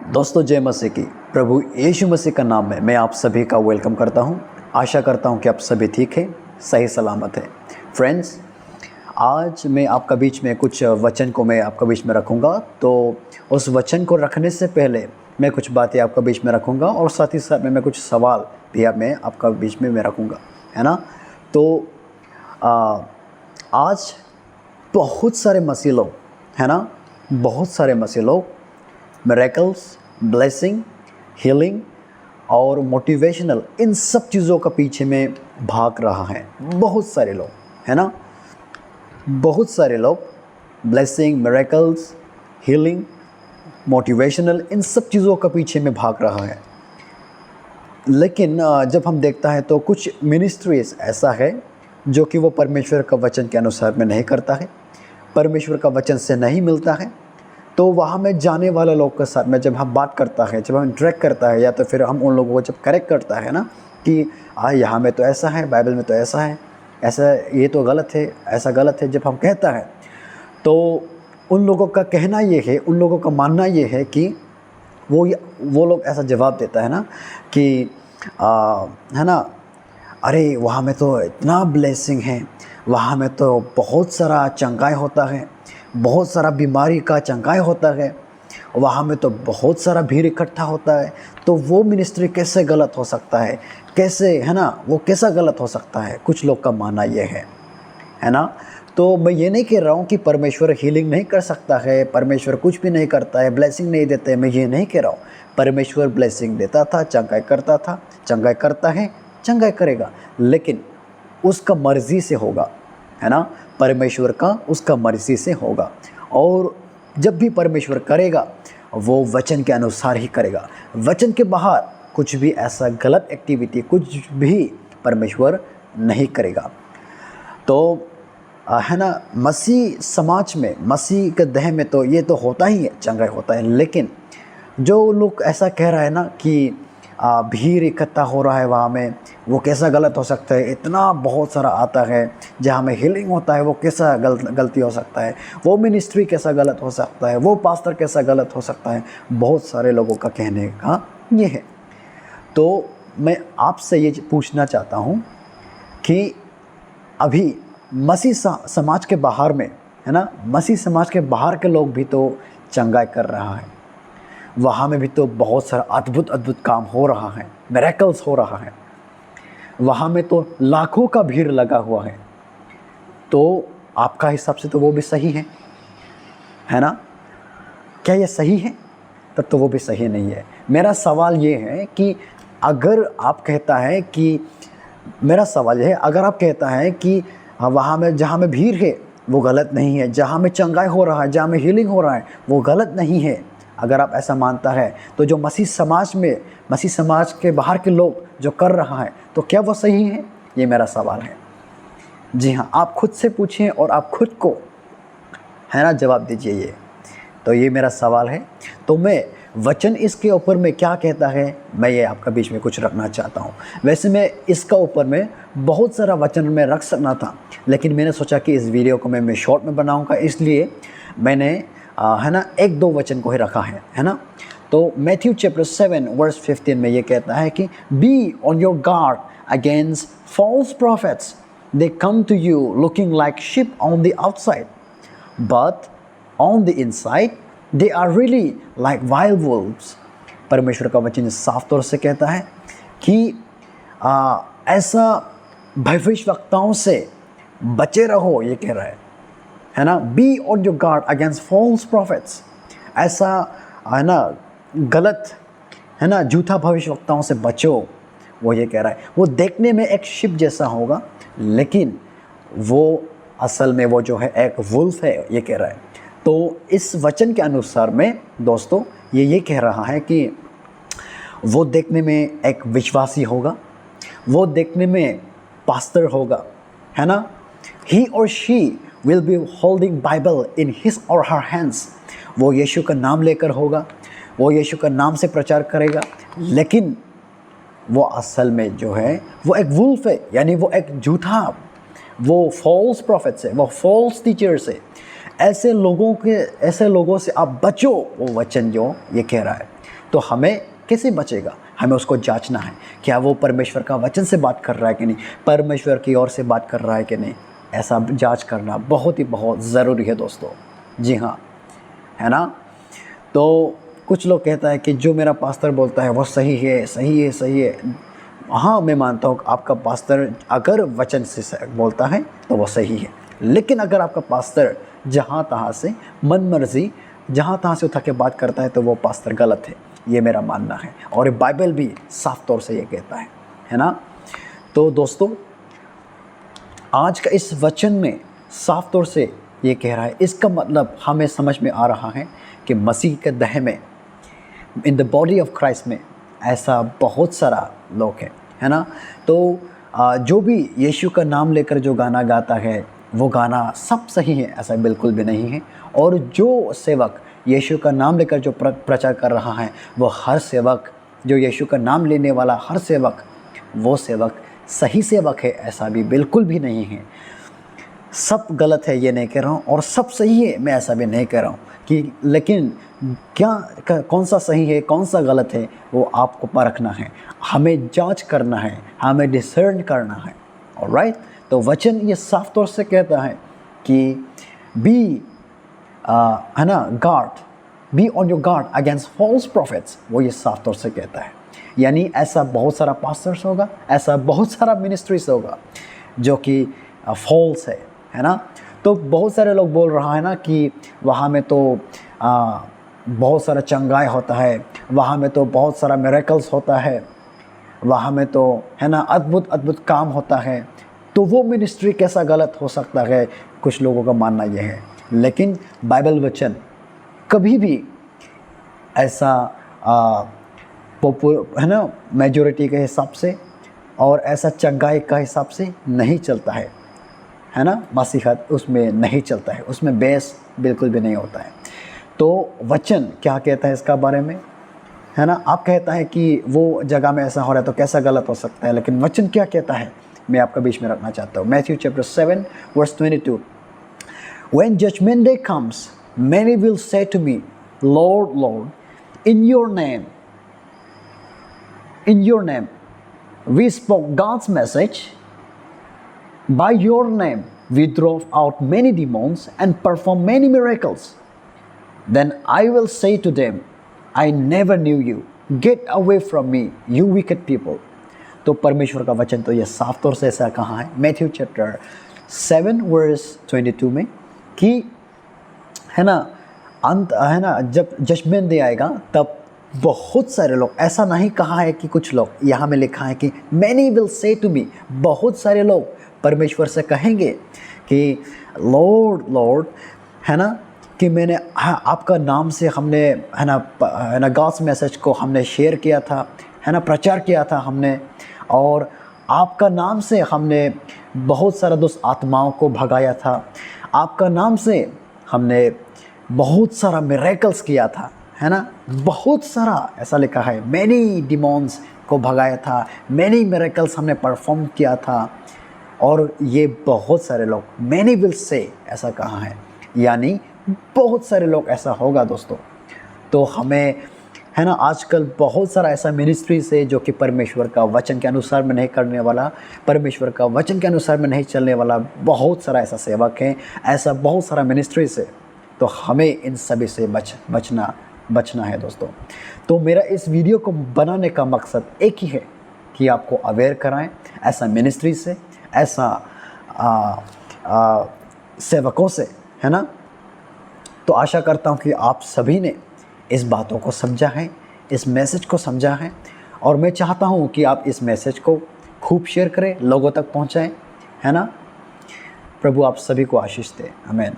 दोस्तों जय मसीह की। प्रभु यीशु मसीह का नाम में मैं आप सभी का वेलकम करता हूं। आशा करता हूं कि आप सभी ठीक हैं, सही सलामत हैं। फ्रेंड्स, आज मैं आपका बीच में कुछ वचन को मैं आपका बीच में रखूंगा। तो उस वचन को रखने से पहले मैं कुछ बातें आपका बीच में रखूंगा और साथ ही साथ में मैं कुछ सवाल भी मैं आपका बीच में मैं रखूँगा, है ना। तो आज बहुत सारे मसीह लोग, है ना, बहुत सारे मसीह लोग मिरेकल्स, ब्लेसिंग, हीलिंग और मोटिवेशनल, इन सब चीज़ों का पीछे में भाग रहा है। बहुत सारे लोग, है ना, बहुत सारे लोग ब्लेसिंग, मिरेकल्स, हीलिंग, मोटिवेशनल, इन सब चीज़ों का पीछे में भाग रहा है। लेकिन जब हम देखता है तो कुछ मिनिस्ट्रीज ऐसा है जो कि वो परमेश्वर का वचन के अनुसार में नहीं करता है, परमेश्वर का वचन से नहीं मिलता है। तो वहाँ में जाने वाला लोग के साथ में जब हम बात करता है, जब हम इंटरेक्ट करता है, या तो फिर हम उन लोगों को जब करेक्ट करता है ना कि यहाँ में तो ऐसा है, बाइबल में तो ऐसा है, ऐसा ये तो गलत है, ऐसा गलत है, जब हम कहता है तो उन लोगों का कहना ये है, उन लोगों का मानना ये है कि वो लोग ऐसा जवाब देता है ना कि है ना, अरे वहाँ में तो इतना ब्लेसिंग है, वहाँ में तो बहुत सारा चंगाई होता है, बहुत सारा बीमारी का चंगाई होता है, वहाँ में तो बहुत सारा भीड़ इकट्ठा होता है। तो वो मिनिस्ट्री कैसे गलत हो सकता है, कैसे, है ना, वो कैसा गलत हो सकता है। कुछ लोग का मानना ये है ना। तो मैं ये नहीं कह रहा हूँ कि परमेश्वर हीलिंग नहीं कर सकता है, परमेश्वर कुछ भी नहीं करता है, ब्लेसिंग नहीं देते हैं, मैं ये नहीं कह रहा हूँ। परमेश्वर ब्लेसिंग देता था, चंगाई करता था, चंगाई करता है, चंगाई करेगा, लेकिन उसका मर्ज़ी से होगा, है ना। परमेश्वर का उसका मर्ज़ी से होगा, और जब भी परमेश्वर करेगा वो वचन के अनुसार ही करेगा। वचन के बाहर कुछ भी ऐसा गलत एक्टिविटी कुछ भी परमेश्वर नहीं करेगा। तो है ना, मसीह समाज में, मसीह के देह में तो ये तो होता ही है, चंगाई होता है। लेकिन जो लोग ऐसा कह रहा है ना कि भीड़ इकट्ठा हो रहा है वहाँ में, वो कैसा गलत हो सकता है, इतना बहुत सारा आता है जहाँ में हीलिंग होता है, वो कैसा गलती हो सकता है, वो मिनिस्ट्री कैसा गलत हो सकता है, वो पास्टर कैसा गलत हो सकता है। बहुत सारे लोगों का कहने का ये है। तो मैं आपसे ये पूछना चाहता हूँ कि अभी मसीह समाज के बाहर में, है ना, मसीह समाज के बाहर के लोग भी तो चंगाई कर रहा है, वहाँ में भी तो बहुत सारा अद्भुत अद्भुत काम हो रहा है, मिरेकल्स हो रहा है, वहाँ में तो लाखों का भीड़ लगा हुआ है। तो आपका हिसाब से तो वो भी सही है ना। क्या ये सही है? तब तो वो भी सही नहीं है। मेरा सवाल ये है कि अगर आप कहता है कि, मेरा सवाल ये है, अगर आप कहता है कि वहाँ में जहाँ में भीड़ है वो गलत नहीं है, जहाँ में चंगाई हो रहा है, जहाँ में हीलिंग हो रहा है वो गलत नहीं है, अगर आप ऐसा मानता है, तो जो मसीह समाज में, मसीह समाज के बाहर के लोग जो कर रहा है, तो क्या वो सही है? ये मेरा सवाल है। जी हाँ, आप खुद से पूछें और आप खुद को, है ना, जवाब दीजिए। ये तो ये मेरा सवाल है। तो मैं वचन इसके ऊपर में क्या कहता है, मैं ये आपका बीच में कुछ रखना चाहता हूँ। वैसे मैं इसका ऊपर में बहुत सारा वचन में रख सकना था, लेकिन मैंने सोचा कि इस वीडियो को मैं शॉर्ट में बनाऊँगा, इसलिए मैंने है ना, एक दो वचन को ही रखा है ना। तो मैथ्यू चैप्टर 7 वर्स 15 में ये कहता है कि be on your guard against false prophets, they come to you looking like sheep on the outside but on the inside they are really like wild wolves. परमेश्वर का वचन साफ तौर से कहता है कि ऐसा भविष्यवक्ताओं से बचे रहो, ये कह रहा है ना। Be on your guard against false prophets, ऐसा, है ना, गलत, है ना, झूठा भविष्यवक्ताओं से बचो, वो ये कह रहा है। वो देखने में एक शिप जैसा होगा, लेकिन वो असल में वो जो है एक वुल्फ है, ये कह रहा है। तो इस वचन के अनुसार में दोस्तों ये कह रहा है कि वो देखने में एक विश्वासी होगा, वो देखने में पास्टर होगा, है ना। ही और she will be holding Bible in his or her hands। वो यीशु का नाम लेकर होगा, वो यीशु का नाम से प्रचार करेगा, लेकिन वो असल में जो है वो एक वुल्फ है, यानी वो एक झूठा, वो फॉल्स प्रॉफिट्स है, वो फॉल्स टीचर्स है। ऐसे लोगों से आप बचो, वो वचन जो ये कह रहा है। तो हमें कैसे बचेगा? हमें उसको जांचना है, क्या वो परमेश्वर का वचन से बात कर रहा है कि नहीं, परमेश्वर की ओर से बात कर रहा है कि नहीं। ऐसा जांच करना बहुत ही बहुत ज़रूरी है दोस्तों। जी हाँ, है ना। तो कुछ लोग कहता है कि जो मेरा पास्टर बोलता है वो सही है, सही है, सही है। हाँ, मैं मानता हूँ आपका पास्टर अगर वचन से बोलता है तो वो सही है, लेकिन अगर आपका पास्टर जहाँ तहाँ से मन मर्जी जहाँ तहाँ से उठा के बात करता है तो वो पास्टर गलत है, ये मेरा मानना है। और बाइबल भी साफ तौर से ये कहता है ना। तो दोस्तों, आज का इस वचन में साफ तौर से ये कह रहा है, इसका मतलब हमें समझ में आ रहा है कि मसीह के देह में, in the body of Christ में ऐसा बहुत सारा लोग है ना। तो जो भी यीशु का नाम लेकर जो गाना गाता है वो गाना सब सही है, ऐसा बिल्कुल भी नहीं है। और जो सेवक यीशु का नाम लेकर जो प्रचार कर रहा है, वो हर सेवक, जो यीशु का नाम लेने वाला हर सेवक, वो सेवक सही सेवक है, ऐसा भी बिल्कुल भी नहीं है। सब गलत है ये नहीं कह रहा हूँ, और सब सही है मैं ऐसा भी नहीं कह रहा हूँ कि, लेकिन कौन सा सही है कौन सा गलत है वो आपको परखना है, हमें जांच करना है, हमें डिसर्न करना है। ऑलराइट। तो वचन ये साफ तौर से कहता है कि बी है ना guard, be on your guard against false prophets, वो ये साफ तौर से कहता है। यानी ऐसा बहुत सारा पास्टर्स होगा, ऐसा बहुत सारा मिनिस्ट्रीज होगा जो कि फॉल्स है ना। तो बहुत सारे लोग बोल रहा है ना कि वहाँ में तो बहुत सारा चंगाई होता है, वहाँ में तो बहुत सारा मिरेकल्स होता है, वहाँ में तो है ना अद्भुत अद्भुत काम होता है। तो वो मिनिस्ट्री कैसा गलत हो सकता है, कुछ लोगों का मानना यह है। लेकिन बाइबल वचन कभी भी ऐसा है ना मेजॉरिटी के हिसाब से और ऐसा चंगाई का हिसाब से नहीं चलता है ना। मसीहत उसमें नहीं चलता है, उसमें बेस बिल्कुल भी नहीं होता है। तो वचन क्या कहता है इसका बारे में, है ना। आप कहता है कि वो जगह में ऐसा हो रहा है तो कैसा गलत हो सकता है, लेकिन वचन क्या कहता है मैं आपका बीच में रखना चाहता हूँ। Matthew chapter 7 verse 22, When judgment day comes, many will say to me, Lord, Lord, in your name, we spoke God's message. By your name, we drove out many demons and performed many miracles. Then I will say to them, I never knew you. Get away from me, you wicked people. तो परमेश्वर का वचन तो ये साफ तौर से ऐसा कहा है मैथ्यू चैप्टर 7 वर्स 22 में कि है ना अंत है ना जब जजमेंट डे आएगा तब बहुत सारे लोग, ऐसा नहीं कहा है कि कुछ लोग, यहाँ में लिखा है कि many will say to me, बहुत सारे लोग परमेश्वर से कहेंगे कि लॉर्ड लॉर्ड, है ना, कि मैंने आपका नाम से हमने है ना गॉड्स मैसेज को हमने शेयर किया था, है ना, प्रचार किया था हमने, और आपका नाम से हमने बहुत सारा दुष्ट आत्माओं को भगाया था, आपका नाम से हमने बहुत सारा मिरेकल्स किया था, है ना, बहुत सारा ऐसा लिखा है, मैनी डिमॉन्स को भगाया था, मैनी मिरेकल्स हमने परफॉर्म किया था। और ये बहुत सारे लोग मैनी विल से ऐसा कहा है, यानी बहुत सारे लोग ऐसा होगा दोस्तों। तो हमें है ना आजकल बहुत सारा ऐसा मिनिस्ट्रीज है जो कि परमेश्वर का वचन के अनुसार में नहीं करने वाला, परमेश्वर का वचन के अनुसार में नहीं चलने वाला, बहुत सारा ऐसा सेवक है, ऐसा बहुत सारा मिनिस्ट्रीज है। तो हमें इन सभी से बचना है दोस्तों। तो मेरा इस वीडियो को बनाने का मकसद एक ही है कि आपको अवेयर कराएं ऐसा मिनिस्ट्री से, ऐसा सेवकों से, है ना। तो आशा करता हूँ कि आप सभी ने इस बातों को समझा है, इस मैसेज को समझा है, और मैं चाहता हूँ कि आप इस मैसेज को खूब शेयर करें, लोगों तक पहुँचाएं, है ना। प्रभु आप सभी को आशीष दे। आमीन।